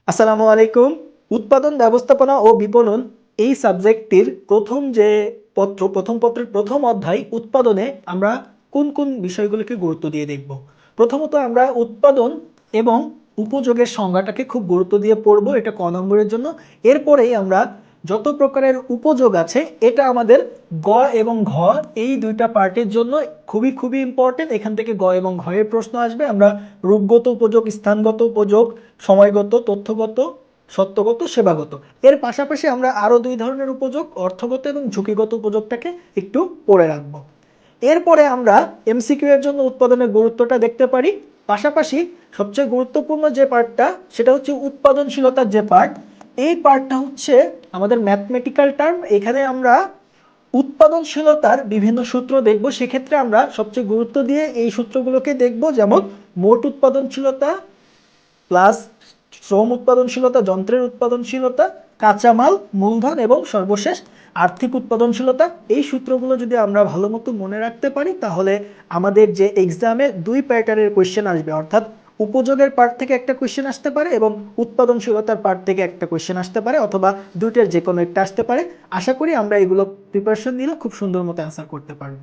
আসসালামু আলাইকুম। উৎপাদন ব্যবস্থাপনা ও বিপণন এই সাবজেক্টটির প্রথম পত্রের প্রথম অধ্যায় উৎপাদনে আমরা কোন কোন বিষয়গুলোকে গুরুত্ব দিয়ে দেখব। প্রথমত আমরা উৎপাদন এবং উপযোগের সংজ্ঞাটাকে খুব গুরুত্ব দিয়ে পড়ব, এটা ক নম্বরের জন্য। এরপরেই আমরা যত প্রকারের উপযোগ আছে এটা আমাদের গ এবং ঘ এই দুইটা পার্টের জন্য খুবই খুবই ইম্পর্টেন্ট। এখান থেকে গ এবং ঘ এর প্রশ্ন আসবে। আমরা রূপগত উপযোগ, স্থানগত উপযোগ, সময়গত, তথ্যগত, সত্যগত, সেবাগত, এর পাশাপাশি আমরা আরো দুই ধরনের উপযোগ, অর্থগত এবং ঝুঁকিগত উপযোগটাকে একটু পড়ে রাখবো। এরপরে আমরা এমসিকিউ এর জন্য উৎপাদনের গুরুত্বটা দেখতে পারি। পাশাপাশি সবচেয়ে গুরুত্বপূর্ণ যে পার্টটা সেটা হচ্ছে উৎপাদনশীলতার যে পার্ট, এই পার্টটা হচ্ছে আমাদের ম্যাথমেটিক্যাল টার্ম। এখানে আমরা উৎপাদনশীলতার বিভিন্ন সূত্র দেখব। সেক্ষেত্রে আমরা সবচেয়ে গুরুত্ব দিয়ে এই সূত্রগুলোকে দেখব, যেমন মোট উৎপাদনশীলতা প্লাস শ্রম উৎপাদনশীলতা, যন্ত্রের উৎপাদনশীলতা, কাঁচামাল, মূলধন এবং সর্বশেষ আর্থিক উৎপাদনশীলতা। এই সূত্রগুলো যদি আমরা ভালো মতো মনে রাখতে পারি তাহলে আমাদের যে এক্সামে দুই প্যাটার্নের কোয়েশ্চেন আসবে, অর্থাৎ উপযোগের পার্ট থেকে একটা কোয়েশ্চেন আসতে পারে এবং উৎপাদনশীলতার পার্ট থেকে একটা কোয়েশ্চেন আসতে পারে, অথবা দুইটার যে কোনো একটা আসতে পারে। আশা করি আমরা এগুলো প্রিপারেশন নিলে খুব সুন্দর মতো অ্যান্সার করতে পারবো।